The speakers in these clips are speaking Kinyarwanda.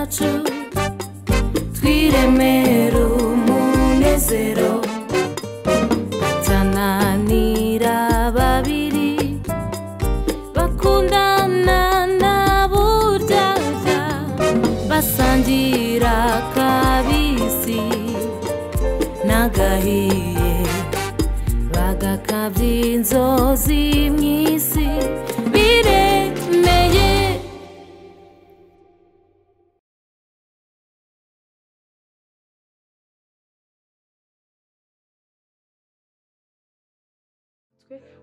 zacu twiremera umunezero tananira babiri bakundana na buryarya basangira kabisi nagahiye bagakabya inzozi mw'isi biremeye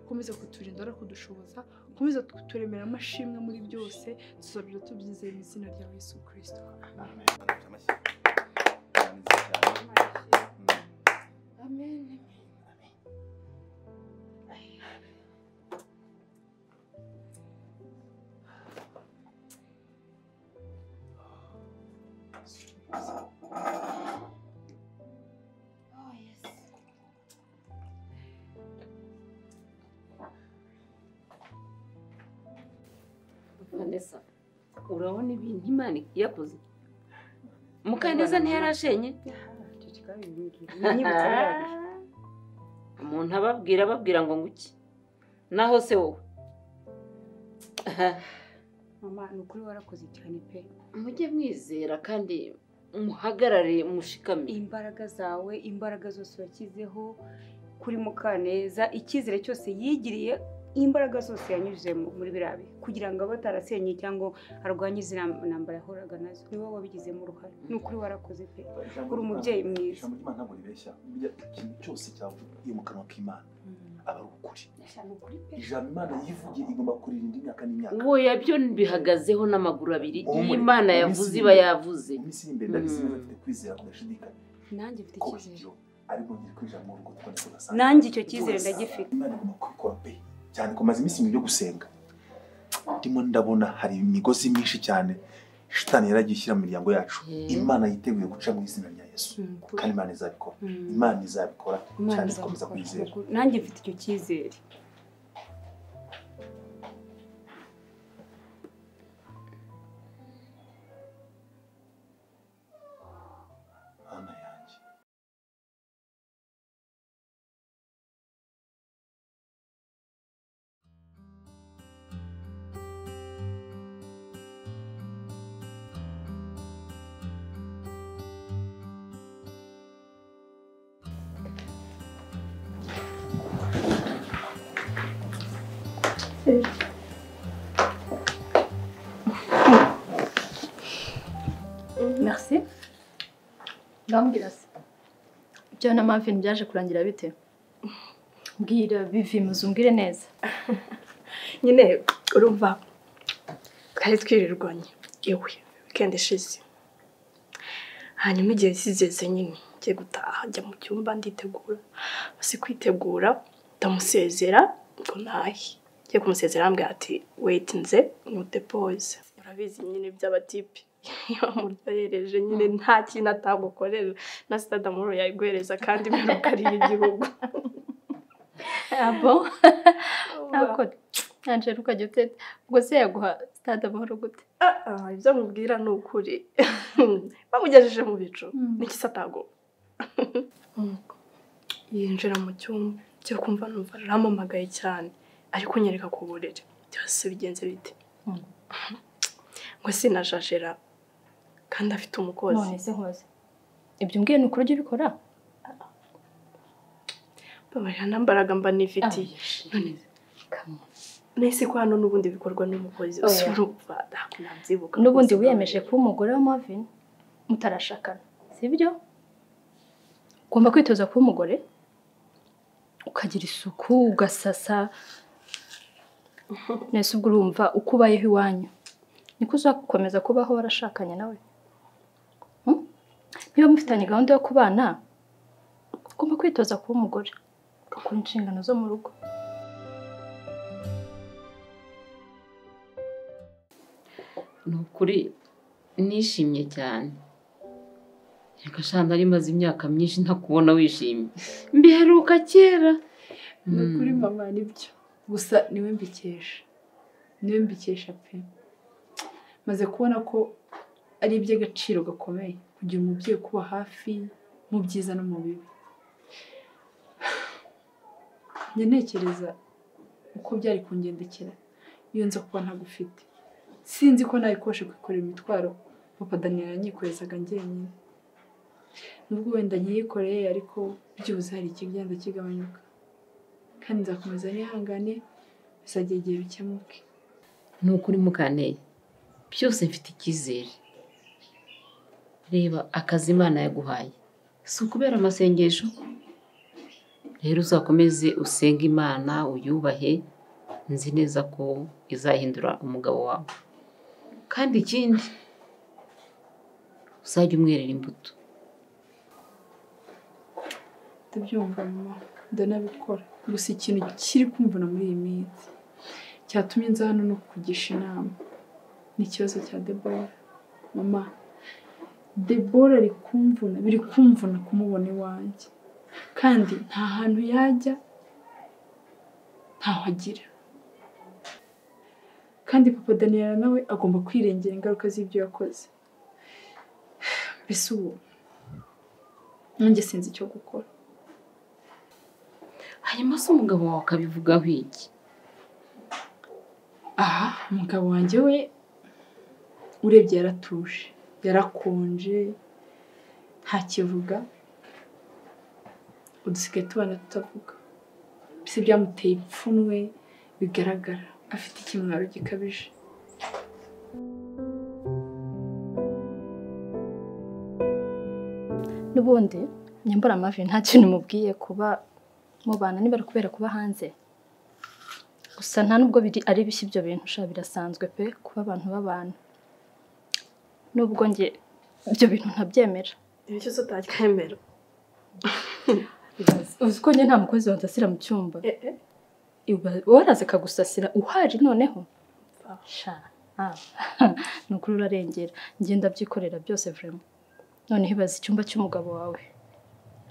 komeza kuturinda no kudushoboza komeza kuturemera amashimwe muri byose tuzabira tubyizeye mu izina rya Yesu Kristo amen amen Vanessa, urabona ibintu Imana yakoze Mukandeza ntiyarashenye umuntu ababwira ngo nguki naho se wowe mama nukuri warakoze cyane pe mujye mwizera kandi muhagarare mushikame imbaraga zawe imbaraga zose wakizeho kuri Mukaneza ikizere cyose yigiriye imbaraga zose yanyujije muri birabe kugira ngo abatarasenye cyangwa arwanye izintambara yahoraga nazo niwe wabigizemo uruhare nukuri warakoze pe uri umubyeyi mwiza Imana ntabwo ribeshya burya ikintu cyose cyavuye mu kanwa k'Imana aba ari ukuri ijambo Imana yivugiye igomba kuririnda imyaka n'imyaka wowe byo bihagazeho n'amaguru abiri Imana yavuze iba yavuze iminsi imbere ndabizi neza mfite kwizera kudashidikanya nanjye mfite icyizere ariko ngiye kwinjira mu rugo twone kudasanga nanjye icyo cyizere ndagifite Imana igomba kubikora pe cyane kumaze iminsi byo gusenga ndimo ndabona hari imigozi myinshi cyane shitani yaragishyira mu miryango yacu Imana yiteguye guca mu izina rya Yesu kandi Imana izabikora Imana izabikora cyane komeza kwizera nanjye mfite icyo cyizere Merci. Ngambwira se. Byo na Marvin byaje kurangira bite? Mbwira bivi muzumbwire neza. Nyine urumva twari twirirwanye yewe weekend ishize. Hanyuma igihe kigeze nyine ngiye gutaha njya mu cyumba nditegura. Basi kwitegura ndamusezera ngo nahi. Ngiye kumusezera ambwira ati wait nze nkute pause. Urabizi nyine by'abatipi. Yamuryohereje nyine nta kintu atagukorera na Stade Amahoro yayiguhereza kandi biruka ari igihugu. Abo. Ako Angela ukajya utete ubwo se yaguha Stade Amahoro gute? Ibyo mubwira ni ukuri. Bamugejeje mu bicu niki satago. Yinjira mu cyumba cyo kumva numva ramamagaye cyane ariko nyereka ku burere byose bigenze bite. Ngo sinajajera kandi afite umukozi. None se nkoze. Ibyo mbwiye ni ukuri bikora? Babarira nambaraga mba nifitiye. None nese ko hano n'ubundi bikorwa n'umukozi usurumva nabyibuka. N'ubundi wiyemeje kuba umugore wa Marvin mutarashakana. Sibyo? Ugomba kwitoza kuba umugore ukagira isuku ugasasa. Nese ubwo urumva uko ubayeho iwanyu. Niko uzakomeza kubaho warashakanye nawe. Niba mufitanye gahunda yo kubana ugomba kwitoza kuba umugore ugakora inshingano zo mu rugo. Nukuri nishimye cyane. Reka shanda ari maze imyaka myinshi ntakubona wishimye. Mbiheruka kera. Nukuri mama nibyo. Gusa niwe mbikesha. Niwe mbikesha pe. Maze kubona ko ari iby'agaciro gakomeye kugira umubyeyi kuba hafi mu byiza no mu bibi. Njye ntekereza uko byari kungendekera iyo nza kuba ntagufite. Sinzi ko nabikoshe kwikorera imitwaro papa Daniel yanyikorezaga njyenyine. Nubwo wenda nyiyikoreye ariko byibuze hari ikigenda kigabanyuka. Kandi nzakomeza nihangane bizagera igihe bikemuke. Ni ukuri Mukanteye, byose mfite icyizere. Reba akazi Imana yaguhaye, si ukubera amasengesho. Rero uzakomeze usenge Imana, uyubahe, nzi neza ko izahindura umugabo wawe. Kandi ikindi uzajya umwerera imbuto. Ndabyumva mama, ndanabikora. Gusa ikintu kiri kumvuna muri iyi minsi cyatumye nza hano no kukugisha inama ni ikibazo cya Deborah. Mama, Deborah biri kumvuna kumubona iwanjye, kandi nta hantu yajya ntaho agira. Kandi papa Daniel nawe agomba kwirengera ingaruka z'ibyo yakoze. Mbese ubu nanjye sinzi icyo gukora. Hanyuma se umugabo wawe akabivugaho iki? Aha, umugabo wanjye we urebye yaratuje, yarakonje, ntakivuga. Udusigaye tubana tutavuga. Mbese byamuteye ipfunwe bigaragara. Afite ikimwaro gikabije. N'ubundi nyambara amavi nta kintu mubwiye kuba mubana niba ari kubera kuba hanze. Gusa nta nubwo ari bishya ibyo bintu sha birasanzwe pe kuba abantu babana. Nubwo nge ibyo bintu ntabyemera. Ibyo cyose utacyemera. Uzi ko nge nta mukozi wansasira mu cyumba. Waraze kagusasira uhari noneho. Sha. Nukuri urarengera. Nge ndabyikorera byose vraiment. None hibaza icyumba cy'umugabo wawe.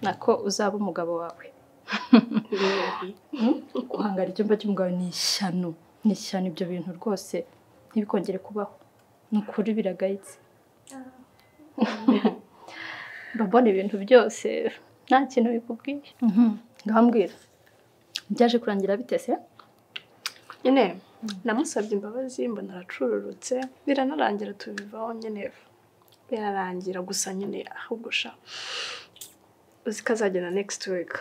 Nako uzaba umugabo wawe. Guhangara icyumba cy'umugabo ni ishyano. Ni ishyano ibyo bintu rwose ntibikongere kubaho. Nukuri biragayitse. Babona ibintu byose nta kintu bikubwiye. Ngambwira. Byaje kurangira bite se? Nyine namusabye imbabazi mbona aracururutse biranarangira tubivaho nyine. Birarangira gusa nyine ahubwo sha uzikazagena next week.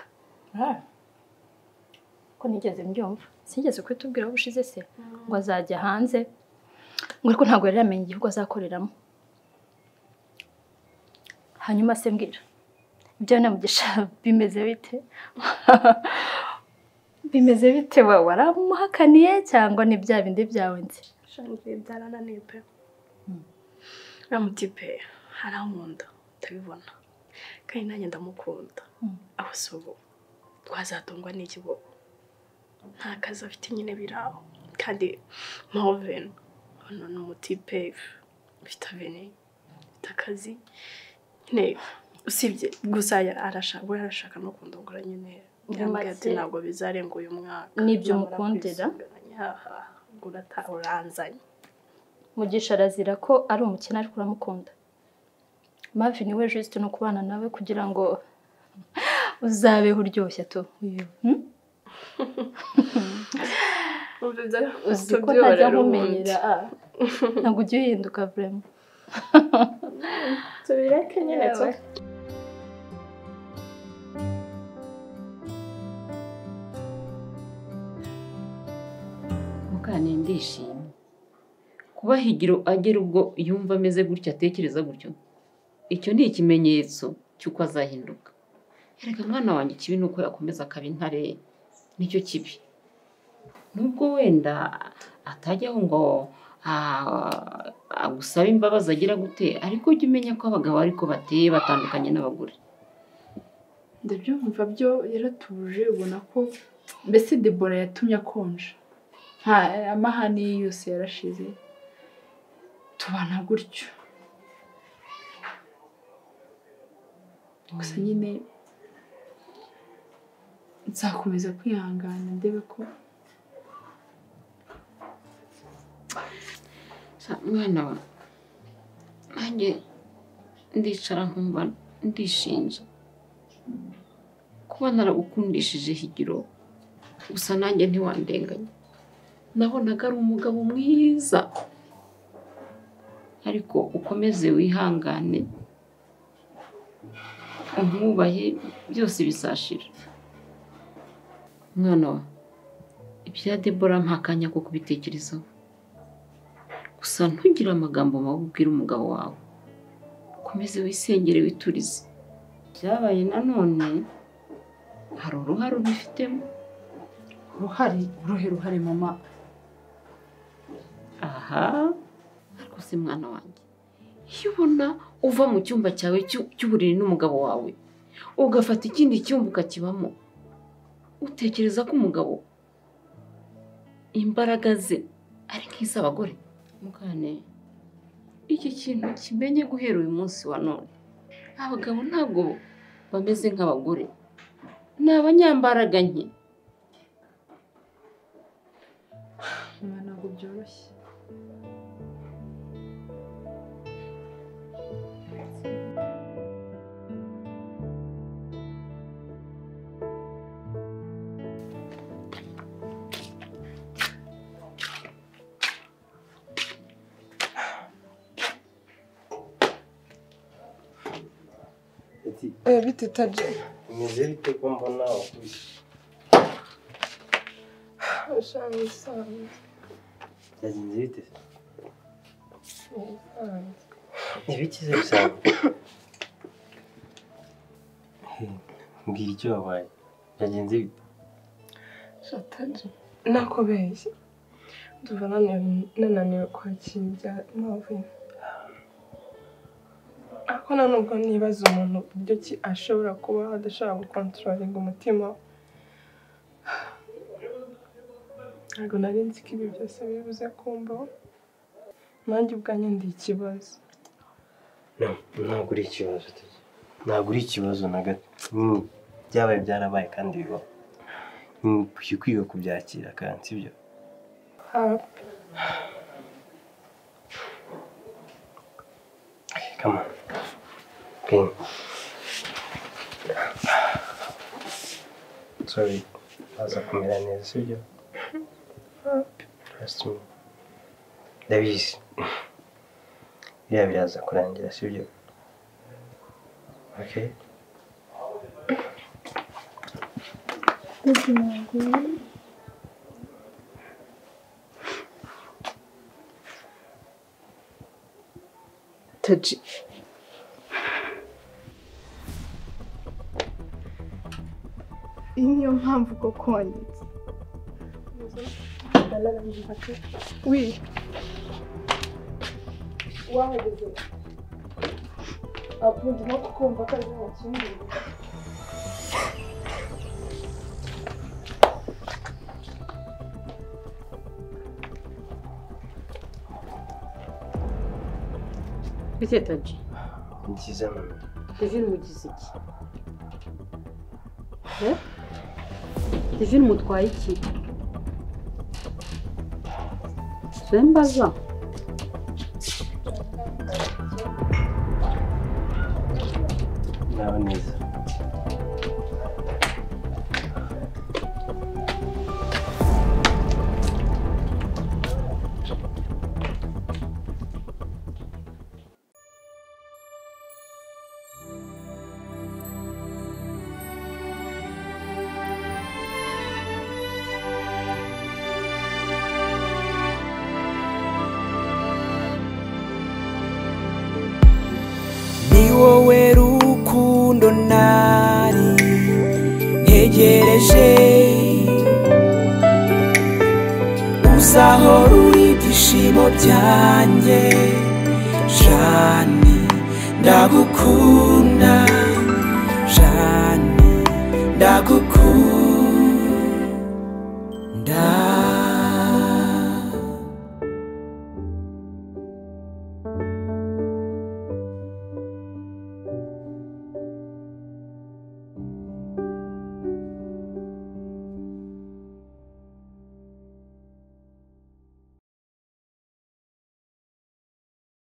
Ko nigeze mbyumva. Sinigeze kwitubwira ubushize se ngo azajya hanze. Ngo ariko ntabwo yari yamenye igihugu azakoreramo. Hanyuma se mbwira. Ibyo namugisha bimeze bite? Bimeze bite wowe waramuhakaniye cyangwa ni bya bindi byawe nzi? Shangiye byarananiye pe. Ramutipe harankunda ndabibona. Kandi nanjye ndamukunda. Aho sobo twazatungwa n'ikigo. Nta kazi afite nyine biraho. Kandi Marvin hano n'umutipe ufite avene ufite akazi. Nyine usibye gusa arashaka no kundongora nyine. Yambwiye ati ntabwo bizarenga uyu mwaka. Nibyo mukundira? Uranzanye. Mugisha arazira ko ari umukene ariko uramukunda. Marvin we juste no kubana nawe kugira ngo uzabeho uryoshye to. Uzi ko ntajya nkumenyera. Ntabwo ujya uhinduka vraiment. Tubireke nyine to. Mukanteye ndishimye. Kuba Higiro agera ubwo yumva ameze gutya atekereza gutyo. Icyo ni ikimenyetso cy'uko azahinduka. Erega mwana wanjye kibi nuko yakomeza akaba intare. Nicyo kibi. Nubwo wenda atajyaho ngo agusaba imbabazi agira gute, ariko ujye umenya ko abagabo ariko bateye batandukanye n'abagore. Ndabyumva byo yaratuje ubona ko mbese Deborah yatumye akonja. Amahane yose yarashize. Tubana gutyo. Gusa nyine nzakomeza kwihangana ndebe ko mwana wa nanjye ndicara nkumva ndishinja kuba naragukundishije Higiro, gusa nanjye ntiwandenganya. Nabonaga ari umugabo mwiza, ariko ukomeze wihangane umwubahe, byose bizashira. Mwana wa, ibya Debora mpakanya ko kubitekerezaho, gusa ntugire amagambo mabi ubwira umugabo wawe. Ukomeze wisengere witurize. Byabaye nanone hari uruhare ubifitemo. uruhare mama. Aha, ariko se mwana wanjye, iyo ubona uva mu cyumba cyawe cy'uburiri n'umugabo wawe ugafata ikindi cyumba ukakibamo, utekereza ko umugabo imbaraga ze ari nk'iz'abagore? Mugane, iki kintu kimenye guhera uyu munsi wa none. Abagabo ntabwo bameze nk'abagore, ni abanyambaraga nke. Ntabwo byoroshye. Bite Taje? Umeze bite ko mbona ukuri? Ushangisanze. Byagenze bite? Ibikize bisanzwe. Mbwira icyo wabaye. Byagenze bite? Taje, nakubeshye. Ndumva nananiwe kwakira ibya Mavuye. Ako nubwo nibaza umuntu uburyo ki ashobora kuba adashobora gukontrolinga umutima. Ntabwo nari nzi ko ibi byose bibuze kumbaho. Nanjye ubwanjye ndi ikibazo. Ntabwo uri ikibazo. Ntabwo uri ikibazo na gato. Byabaye byarabaye kandi bibaho. Ukwiye kwiga kubyakira kandi sibyo? Come on. Okay. Sorry. Aza kumera neza sibyo? Trust me. Ndabizi. Biraza kurangira sibyo? Okay? Taji. Iyi niyo mpamvu ko kongetse. Oui. Wahageze. Apundi no kukumva ko ari mu kindi. Bite Taji? Ngize mama. Divine mugize iki? Divine mutwaye iki? Sembaza. Nawe neza. Ni wowe rukundo nari ntegereje, uzahora uri ibyishimo byanjye, Jani ndagukunda.